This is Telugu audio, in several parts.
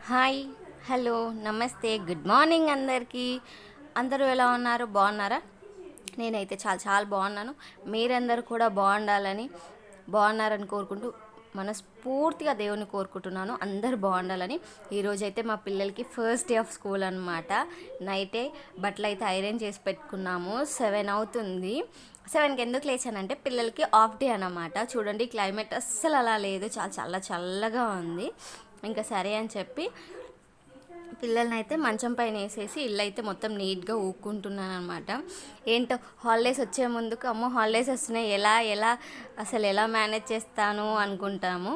హాయ్, హలో, నమస్తే, గుడ్ మార్నింగ్ అందరికీ. అందరూ ఎలా ఉన్నారు? బాగున్నారా? నేనైతే చాలా చాలా బాగున్నాను. మీరందరూ కూడా బాగున్నారని కోరుకుంటూ మనస్ఫూర్తిగా దేవుని కోరుకుంటున్నాను అందరూ బాగుండాలని. ఈరోజైతే మా పిల్లలకి ఫస్ట్ డే ఆఫ్ స్కూల్ అనమాట. నైటే బట్టలు అయితే ఐరన్ చేసి పెట్టుకున్నాము. 7 అవుతుంది. 7కి ఎందుకు లేచానంటే పిల్లలకి ఆఫ్ డే అనమాట. చూడండి, క్లైమేట్ అస్సలు అలా లేదు, చాలా చల్లగా ఉంది. ఇంకా సరే అని చెప్పి పిల్లల్ని అయితే మంచం పైన వేసేసి ఇల్లు అయితే మొత్తం నీట్గా ఊక్కుంటున్నాను అనమాట. ఏంటో హాలిడేస్ వచ్చే ముందుకు అమ్మో హాలిడేస్ వస్తున్నాయి, అసలు ఎలా మేనేజ్ చేస్తాను అనుకుంటాము.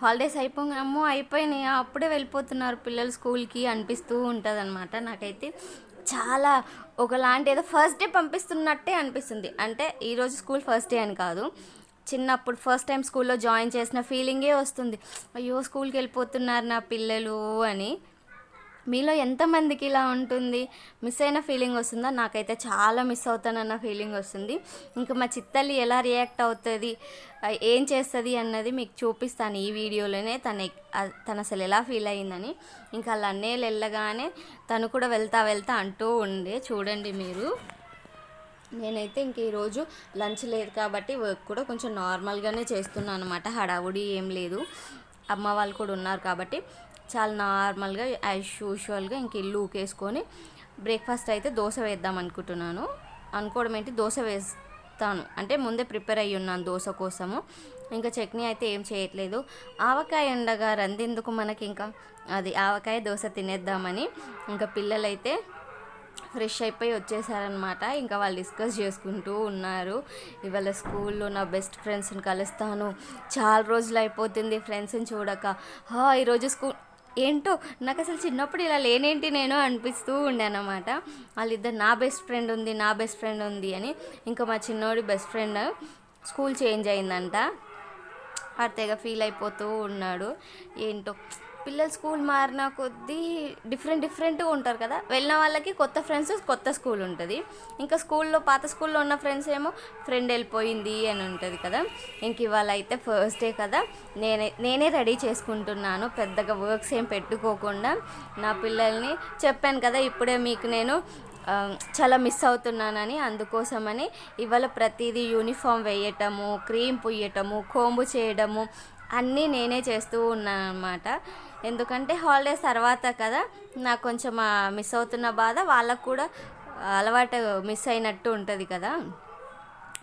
హాలిడేస్ అమ్మో అయిపోయినాయి, అప్పుడే వెళ్ళిపోతున్నారు పిల్లలు స్కూల్కి అనిపిస్తూ ఉంటుంది అనమాట. నాకైతే చాలా ఒకలాంటి ఏదో ఫస్ట్ డే పంపిస్తున్నట్టే అనిపిస్తుంది. అంటే ఈరోజు స్కూల్ ఫస్ట్ డే అని కాదు, చిన్నప్పుడు ఫస్ట్ టైం స్కూల్లో జాయిన్ చేసిన ఫీలింగే వస్తుంది. అయ్యో స్కూల్కి వెళ్ళిపోతున్నారు నా పిల్లలు అని. మీలో ఎంతమందికి ఇలా ఉంటుంది? మిస్ అయిన ఫీలింగ్ వస్తుందా? నాకైతే చాలా మిస్ అవుతానన్న ఫీలింగ్ వస్తుంది. ఇంకా మా చిత్తల్లి ఎలా రియాక్ట్ అవుతుంది, ఏం చేస్తుంది అన్నది మీకు చూపిస్తాను ఈ వీడియోలోనే. తను అసలు ఎలా ఫీల్ అయ్యిందని. ఇంకా వాళ్ళ అన్నయ్యలు వెళ్ళగానే తను కూడా వెళ్తా అంటూ ఉండే. చూడండి మీరు. నేనైతే ఇంక ఈరోజు లంచ్ లేదు కాబట్టి వర్క్ కూడా కొంచెం నార్మల్గానే చేస్తున్నాను అనమాట. హడావుడి ఏం లేదు. అమ్మ వాళ్ళు కూడా ఉన్నారు కాబట్టి చాలా నార్మల్గా యాజ్ యూజువల్గా ఇంక ఇల్లు ఊకేసుకొని బ్రేక్ఫాస్ట్ అయితే దోశ వేద్దాం అనుకోవడం ఏంటి, దోశ వేస్తాను అంటే ముందే ప్రిపేర్ అయ్యి ఉన్నాను దోశ కోసము. ఇంకా చట్నీ అయితే ఏం చేయట్లేదు. ఆవకాయ ఉండగా రందెందుకు మనకి, ఇంకా అది ఆవకాయ దోశ తినేద్దామని ఇంకా పిల్లలైతే ఫ్రెష్ అయిపోయి వచ్చేసారనమాట. ఇంకా వాళ్ళు డిస్కస్ చేసుకుంటూ ఉన్నారు. ఇవాళ స్కూల్లో నా బెస్ట్ ఫ్రెండ్స్ని కలుస్తాను, చాలా రోజులు అయిపోతుంది ఫ్రెండ్స్ని చూడక. ఈరోజు ఏంటో నాకు అసలు చిన్నప్పుడు ఇలా లేనేంటి నేను అనిపిస్తూ ఉండే అనమాట. వాళ్ళిద్దరు నా బెస్ట్ ఫ్రెండ్ ఉంది అని. ఇంకా మా చిన్నోడి బెస్ట్ ఫ్రెండ్ స్కూల్ చేంజ్ అయిందంట. తెగ ఫీల్ అయిపోతూ ఉన్నాడు. ఏంటో పిల్లలు స్కూల్ మారిన కొద్దీ డిఫరెంట్గా ఉంటారు కదా. వెళ్ళిన వాళ్ళకి కొత్త ఫ్రెండ్స్, కొత్త స్కూల్ ఉంటుంది. ఇంకా పాత స్కూల్లో ఉన్న ఫ్రెండ్స్ ఏమో ఫ్రెండ్ వెళ్ళిపోయింది అని ఉంటుంది కదా. ఇంక ఇవాళ అయితే ఫస్ట్ డే కదా, నేనే రెడీ చేసుకుంటున్నాను. పెద్దగా వర్క్స్ ఏం పెట్టుకోకుండా నా పిల్లల్ని చెప్పాను కదా ఇప్పుడే మీకు నేను చాలా మిస్ అవుతున్నానని. అందుకోసమని ఇవాళ ప్రతిదీ యూనిఫామ్ వేయటము, క్రీమ్ పుయ్యటము, కోంబు చేయడము అన్నీ నేనే చేస్తూ ఉన్నాను అనమాట. ఎందుకంటే హాలిడేస్ తర్వాత కదా, నాకు కొంచెం మిస్ అవుతున్న బాధ వాళ్ళకు కూడా అలవాటు మిస్ అయినట్టు ఉంటుంది కదా.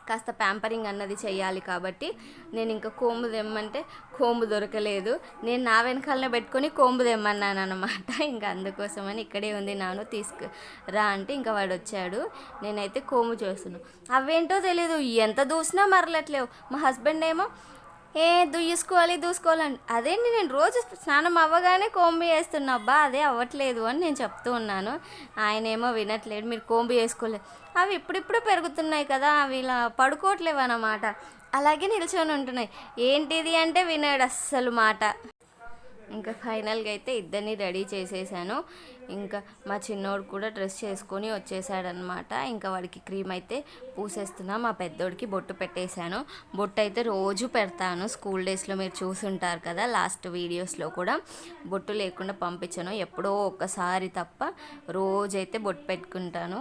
కాస్త ప్యాంపరింగ్ అన్నది చెయ్యాలి కాబట్టి నేను ఇంకా కోంబు తెమ్మంటే కోంబు దొరకలేదు. నేను నా వెనకాలనే పెట్టుకొని కోంబు తెమ్మన్నాను అనమాట. ఇంకా అందుకోసమని ఇక్కడే ఉంది నాను తీసుకురా అంటే ఇంకా వాడు వచ్చాడు. నేనైతే కోంబు చేస్తున్నాను. అవేంటో తెలీదు, ఎంత దూసినా మరలట్లేవు. మా హస్బెండ్ ఏమో దూసుకోవాలండి. అదేంటి నేను రోజు స్నానం అవ్వగానే కోంబి వేస్తున్నా, అదే అవ్వట్లేదు అని నేను చెప్తూ ఉన్నాను. ఆయన ఏమో వినట్లేదు. మీరు కోంబి వేసుకోలేదు, అవి ఇప్పుడిప్పుడు పెరుగుతున్నాయి కదా, అవి ఇలా పడుకోవట్లేవు అన్నమాట, అలాగే నిల్చొని ఉంటున్నాయి. ఏంటిది అంటే వినాడు అస్సలు మాట. ఇంకా ఫైనల్గా అయితే ఇద్దరిని రెడీ చేసేసాను. ఇంకా మా చిన్నోడు కూడా డ్రెస్ చేసుకొని వచ్చేసాడనమాట. ఇంకా వాడికి క్రీమ్ అయితే పూసేస్తున్నా. మా పెద్దోడికి బొట్టు పెట్టేశాను. బొట్టు అయితే రోజు పెడతాను. స్కూల్ డేస్లో మీరు చూసుంటారు కదా, లాస్ట్ వీడియోస్లో కూడా బొట్టు లేకుండా పంపించాను. ఎప్పుడో ఒక్కసారి తప్ప రోజైతే బొట్టు పెట్టుకుంటాను.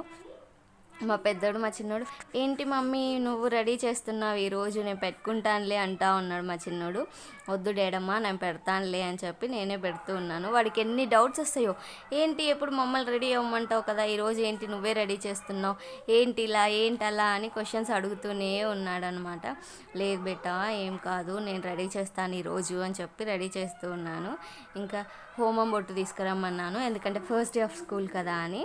మా పెద్దోడు మా చిన్నోడు ఏంటి మమ్మీ నువ్వు రెడీ చేస్తున్నావు ఈరోజు, నేను పెట్టుకుంటానులే అంటా ఉన్నాడు. మా చిన్నోడు వద్దు డాడమ్మా నేను పెడతానులే అని చెప్పి నేనే పెడుతూ ఉన్నాను. వాడికి ఎన్ని డౌట్స్ వస్తాయో, ఏంటి ఎప్పుడు మమ్మల్ని రెడీ అవ్వమంటావు కదా, ఈరోజు ఏంటి నువ్వే రెడీ చేస్తున్నావు, ఏంటి ఇలా ఏంటి అలా అని క్వశ్చన్స్ అడుగుతూనే ఉన్నాడు అనమాట. లేదు బేటా ఏం కాదు, నేను రెడీ చేస్తాను ఈరోజు అని చెప్పి రెడీ చేస్తూ ఉన్నాను. ఇంకా హోమం బొట్టు తీసుకురమ్మన్నాను, ఎందుకంటే ఫస్ట్ డే ఆఫ్ స్కూల్ కదా అని.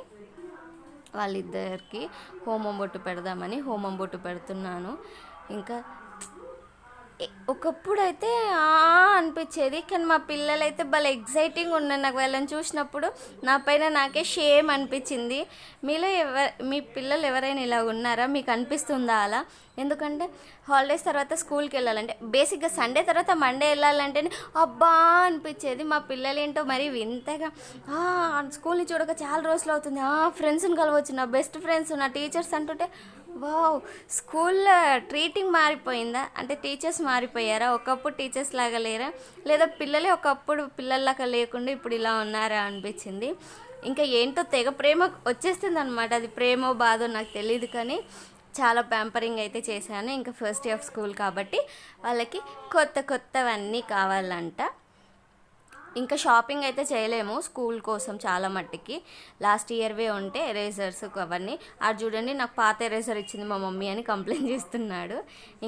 వాళ్ళిద్దరికి హోమం బొట్టు పెడదామని హోమం బొట్టు పెడుతున్నాను. ఇంకా ఒకప్పుడు అయితే అనిపించేది, కానీ మా పిల్లలైతే భలే ఎగ్జైటింగ్ ఉన్నారు. నాకు వాళ్ళని చూసినప్పుడు నా పైన నాకే షేమ్ అనిపించింది. మీ పిల్లలు ఎవరైనా ఇలా ఉన్నారా? మీకు అనిపిస్తుందా అలా? ఎందుకంటే హాలిడేస్ తర్వాత స్కూల్కి వెళ్ళాలంటే బేసిక్గా సండే తర్వాత మండే వెళ్ళాలంటేనే అబ్బా అనిపించేది. మా పిల్లలు ఏంటో మరి వింతగా స్కూల్ని చూడక చాలా రోజులు అవుతుంది, ఫ్రెండ్స్ని కలవచ్చు, నా బెస్ట్ ఫ్రెండ్స్, నా టీచర్స్ అంటుంటే వావ్, స్కూల్లో ట్రీటింగ్ మారిపోయిందా? అంటే టీచర్స్ మారిపోయారా? ఒకప్పుడు టీచర్స్ లాగా లేరా? లేదా పిల్లలే ఒకప్పుడు పిల్లల్లాగా లేకుండా ఇప్పుడు ఇలా ఉన్నారా అనిపించింది. ఇంకా ఏంటో తెగ ప్రేమ వచ్చేస్తుంది అనమాట. అది ప్రేమో బాధో నాకు తెలియదు, కానీ చాలా ప్యాంపరింగ్ అయితే చేశాను. ఇంకా ఫస్ట్ డే ఆఫ్ స్కూల్ కాబట్టి వాళ్ళకి కొత్తవన్నీ కావాలంట. ఇంకా షాపింగ్ అయితే చేయలేము స్కూల్ కోసం చాలా మట్టికి. లాస్ట్ ఇయర్వే ఉంటే ఎరేజర్స్ అవన్నీ. అది చూడండి నాకు పాత ఎరేజర్ ఇచ్చింది మా మమ్మీ అని కంప్లైంట్ చేస్తున్నాడు.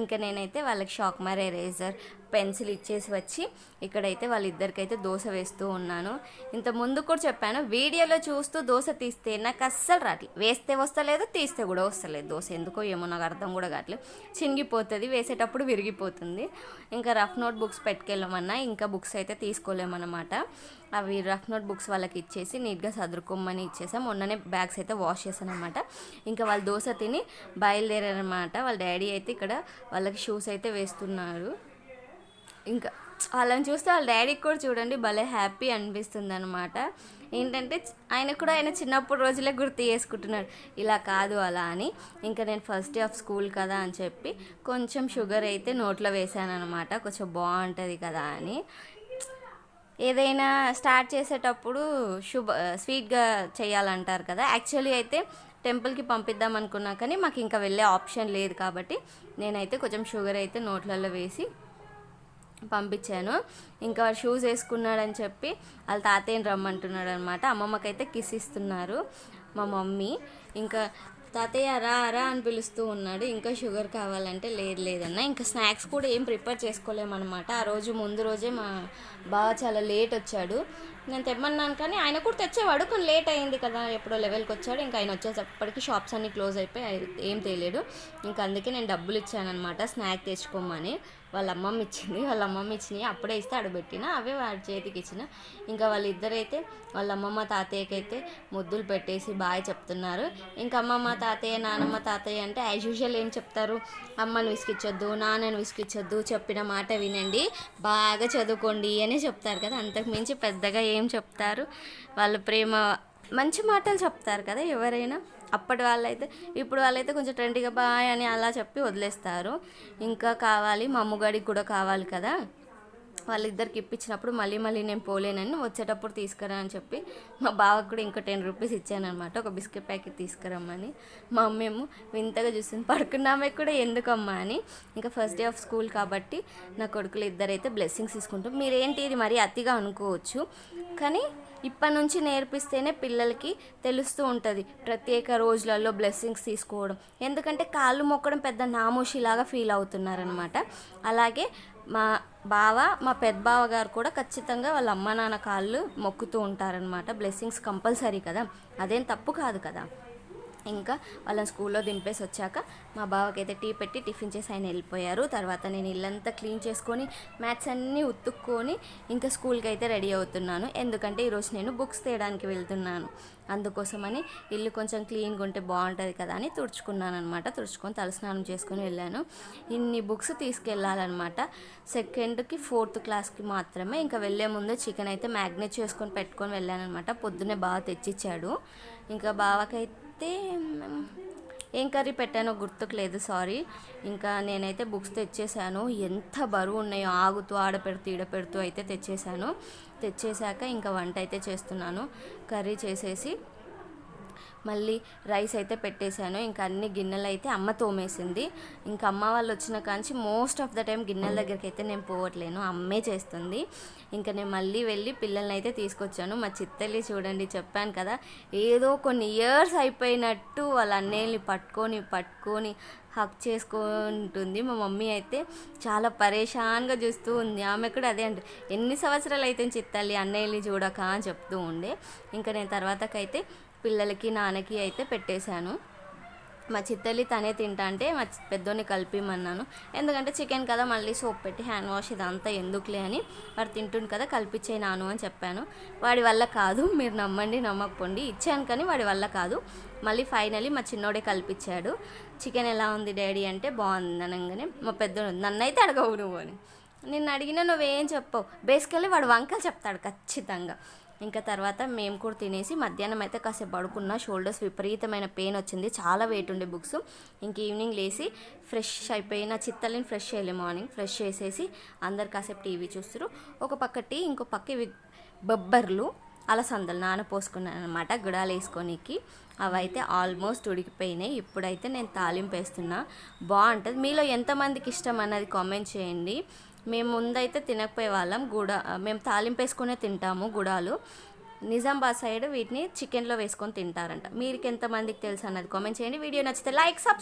ఇంకా నేనైతే వాళ్ళకి షార్ప్నర్ ఎరేజర్ పెన్సిల్ ఇచ్చేసి వచ్చి ఇక్కడైతే వాళ్ళిద్దరికైతే దోశ వేస్తూ ఉన్నాను. ఇంత ముందు కూడా చెప్పాను, వీడియోలో చూస్తూ దోశ తీస్తే నాకు అస్సలు రావట్లేదు, వేస్తే వస్తలేదు, తీస్తే కూడా వస్తలేదు దోశ. ఎందుకో ఏమో నాకు అర్థం కూడా కావట్లేదు, చినిగిపోతుంది, వేసేటప్పుడు విరిగిపోతుంది. ఇంకా రఫ్ నోట్ బుక్స్ పెట్టుకెళ్ళమన్నా ఇంకా బుక్స్ అయితే తీసుకోలేమన్నమాట. అవి రఫ్ నోట్ బుక్స్ వాళ్ళకి ఇచ్చేసి నీట్గా సదురుకోమని ఇచ్చేసాం. మొన్ననే బ్యాగ్స్ అయితే వాష్ చేశాను అనమాట. ఇంకా వాళ్ళు దోశ తిని బయలుదేరారనమాట. వాళ్ళ డాడీ అయితే ఇక్కడ వాళ్ళకి షూస్ అయితే వేస్తున్నారు. ఇంకా వాళ్ళని చూస్తే వాళ్ళ డాడీకి కూడా చూడండి భలే హ్యాపీ అనిపిస్తుంది అనమాట. ఏంటంటే ఆయన చిన్నప్పుడు రోజులే గుర్తు చేసుకుంటున్నాడు, ఇలా కాదు అలా అని. ఇంకా నేను ఫస్ట్ డే ఆఫ్ స్కూల్ కదా అని చెప్పి కొంచెం షుగర్ అయితే నోట్లో వేసాను అనమాట, కొంచెం బాగుంటుంది కదా అని. ఏదైనా స్టార్ట్ చేసేటప్పుడు స్వీట్గా చేయాలంటారు కదా. యాక్చువల్లీ అయితే టెంపుల్కి పంపిద్దాం అనుకున్నా, కానీ మాకు ఇంకా వెళ్ళే ఆప్షన్ లేదు కాబట్టి నేనైతే కొంచెం షుగర్ అయితే నోట్లలో వేసి పంపించాను. ఇంకా షూస్ వేసుకున్నాడని చెప్పి వాళ్ళ తాతయ్యని రమ్మంటున్నాడు అనమాట. అమ్మమ్మకైతే కిస్ ఇస్తున్నారు మా మమ్మీ. ఇంకా తాతయ్య రా రా అని పిలుస్తూ ఉన్నాడు. ఇంకా షుగర్ కావాలంటే లేదన్న. ఇంకా స్నాక్స్ కూడా ఏం ప్రిపేర్ చేసుకోలేమన్నమాట. ఆ రోజు ముందు రోజే మా బాగా చాలా లేట్ వచ్చాడు. నేను తెమ్మన్నాను కానీ ఆయన కూడా తెచ్చేవాడు, కానీ లేట్ అయింది కదా, ఎప్పుడో లెవెల్కి వచ్చాడు. ఇంకా ఆయన వచ్చేటప్పటికి షాప్స్ అన్నీ క్లోజ్ అయిపోయి ఏం తెలియదు. ఇంకా అందుకే నేను డబ్బులు ఇచ్చానమాట స్నాక్ తెచ్చుకోమని. వాళ్ళ అమ్మమ్మ ఇచ్చినాయి అప్పుడే ఇస్తే అడబెట్టిన అవే వాడి చేతికి ఇచ్చిన. ఇంకా వాళ్ళిద్దరైతే వాళ్ళ అమ్మమ్మ తాతయ్యకి అయితే ముద్దులు పెట్టేసి బాయ్ చెప్తున్నారు. ఇంకా అమ్మమ్మ తాతయ్య నానమ్మ తాతయ్య అంటే యాజ్ యూజువల్ ఏం చెప్తారు, అమ్మని విసిగిచ్చొద్దు, నాన్నని విసిగిచ్చొద్దు, చెప్పిన మాట వినండి, బాగా చదువుకోండి అని చెప్తారు కదా. అంతకు మించి పెద్దగా ఏం చెప్తారు? వాళ్ళ ప్రేమ మంచి మాటలు చెప్తారు కదా ఎవరైనా. అప్పటి వాళ్ళైతే, ఇప్పుడు వాళ్ళైతే కొంచెం ట్రెండీగా బాయ్ అని అలా చెప్పి వదిలేస్తారు. ఇంకా కావాలి మా అమ్మగాడికి కూడా కావాలి కదా, వాళ్ళిద్దరికి ఇప్పించినప్పుడు మళ్ళీ నేను పోలేనని వచ్చేటప్పుడు తీసుకురా అని చెప్పి మా బావకు కూడా ఇంకో 10 రూపీస్ ఇచ్చానమాట, ఒక బిస్కెట్ ప్యాకెట్ తీసుకురమ్మని. మా అమ్మ ఏమో వింతగా చూస్తుంది, పడుకున్నామే కూడా ఎందుకమ్మా అని. ఇంకా ఫస్ట్ డే ఆఫ్ స్కూల్ కాబట్టి నా కొడుకులు ఇద్దరైతే బ్లెస్సింగ్స్ తీసుకుంటాం. మీరేంటి ఇది మరీ అతిగా అనుకోవచ్చు, కానీ ఇప్పటి నుంచి నేర్పిస్తేనే పిల్లలకి తెలుస్తూ ఉంటుంది ప్రత్యేక రోజులలో బ్లెస్సింగ్స్ తీసుకోవడం. ఎందుకంటే కాళ్ళు మొక్కడం పెద్ద నామోషిలాగా ఫీల్ అవుతున్నారనమాట. అలాగే మా మా పెద్ద బావ గారు కూడా ఖచ్చితంగా వాళ్ళ అమ్మ నాన్న కాళ్ళు మొక్కుతూ ఉంటారనమాట. బ్లెస్సింగ్స్ కంపల్సరీ కదా, అదేం తప్పు కాదు కదా. ఇంకా వాళ్ళని స్కూల్లో దింపేసి వచ్చాక మా బావకైతే టీ పెట్టి టిఫిన్ చేసి ఆయన వెళ్ళిపోయారు. తర్వాత నేను ఇల్లంతా క్లీన్ చేసుకొని మ్యాట్స్ అన్నీ ఉతుక్కొని ఇంకా స్కూల్కి అయితే రెడీ అవుతున్నాను. ఎందుకంటే ఈరోజు నేను బుక్స్ తేయడానికి వెళ్తున్నాను, అందుకోసమని ఇల్లు కొంచెం క్లీన్గా ఉంటే బాగుంటుంది కదా అని తుడుచుకున్నాను అనమాట. తుడుచుకొని తలస్నానం చేసుకొని వెళ్ళాను. ఇన్ని బుక్స్ తీసుకెళ్ళాలన్నమాట. 2కి 4th క్లాస్కి మాత్రమే. ఇంకా వెళ్ళే ముందు చికెన్ అయితే మ్యాగ్నేట్ చేసుకొని పెట్టుకొని వెళ్ళాను అనమాట. పొద్దున్నే బాగా తెచ్చిచ్చాడు. ఇంకా బావకైతే ఏం కర్రీ పెట్టానో గుర్తుకు లేదు, సారీ. ఇంకా నేనైతే బుక్స్ తెచ్చేసాను. ఎంత బరువు ఉన్నాయో ఆగుతూ ఈడ పెడుతూ అయితే తెచ్చేసాక ఇంకా వంట అయితే చేస్తున్నాను. కర్రీ చేసేసి మళ్ళీ రైస్ అయితే పెట్టేశాను. ఇంకా అన్ని గిన్నెలు అయితే అమ్మ తోమేసింది. ఇంకా అమ్మ వాళ్ళు వచ్చిన కాంచి మోస్ట్ ఆఫ్ ద టైం గిన్నెల దగ్గరికి అయితే నేను పోవట్లేను, అమ్మే చేస్తుంది. ఇంకా నేను మళ్ళీ వెళ్ళి పిల్లల్ని అయితే తీసుకొచ్చాను. మా చిత్తల్లి చూడండి, చెప్పాను కదా ఏదో కొన్ని ఇయర్స్ అయిపోయినట్టు వాళ్ళ అన్నయ్యని పట్టుకొని హక్ చేసుకుంటుంది. మా మమ్మీ అయితే చాలా పరేషాన్గా చూస్తూ ఉంది. ఆమె కూడా అదే అంటే ఎన్ని సంవత్సరాలు అయితే చిత్తల్లి అన్నయ్యని చూడక అని చెప్తూ ఉండే. ఇంకా నేను తర్వాతకైతే పిల్లలకి నాన్నకి అయితే పెట్టేశాను. మా చిత్తల్లి తనే తింటా అంటే మా పెద్దోని కలిపిమన్నాను. ఎందుకంటే చికెన్ కదా, మళ్ళీ సోప్ పెట్టి హ్యాండ్ వాష్ ఇదంతా ఎందుకులే అని వాడు తింటుంది కదా కలిపిచ్చే నాను అని చెప్పాను. వాడి వల్ల కాదు, మీరు నమ్మండి నమ్మకపోండి, ఇచ్చాను కానీ వాడి వల్ల కాదు. మళ్ళీ ఫైనలీ మా చిన్నోడే కలిపించాడు. చికెన్ ఎలా ఉంది డాడీ అంటే బాగుంది అనగానే మా పెద్దోడు నన్నైతే అడగవు నువ్వు అని. నిన్ను అడిగినా నువ్వేం చెప్పవు, బేసికల్లీ వాడు వంకలు చెప్తాడు ఖచ్చితంగా. ఇంకా తర్వాత మేము కూడా తినేసి మధ్యాహ్నం అయితే కాసేపు పడుకున్న, షోల్డర్స్ విపరీతమైన పెయిన్ వచ్చింది, చాలా వెయిట్ ఉండే బుక్స్. ఇంక ఈవినింగ్ లేసి ఫ్రెష్ అయిపోయిన చిత్తల్ని ఫ్రెష్ చేయలే, మార్నింగ్ ఫ్రెష్ చేసేసి అందరు కాసేపు టీవీ చూస్తారు. ఒక పక్క టీ, ఇంకో పక్క ఇవి బొబ్బర్లు అలసందలు నానపోసుకున్నాను అనమాట గుడాలు వేసుకోనికి. అవైతే ఆల్మోస్ట్ ఉడికిపోయినాయి. ఇప్పుడైతే నేను తాలింపు వేస్తున్నా, బాగుంటుంది. మీలో ఎంతమందికి ఇష్టం అన్నది కామెంట్ చేయండి. మేము ముందైతే తినకపోయే వాళ్ళం, మేము తాలింపు వేసుకునే తింటాము గుడాలు. నిజామాబాద్ సైడ్ వీటిని చికెన్లో వేసుకొని తింటారంట. మీకు ఎంతమందికి తెలుసు అన్నది కామెంట్ చేయండి. వీడియో నచ్చితే లైక్, సబ్స్క్రైబ్.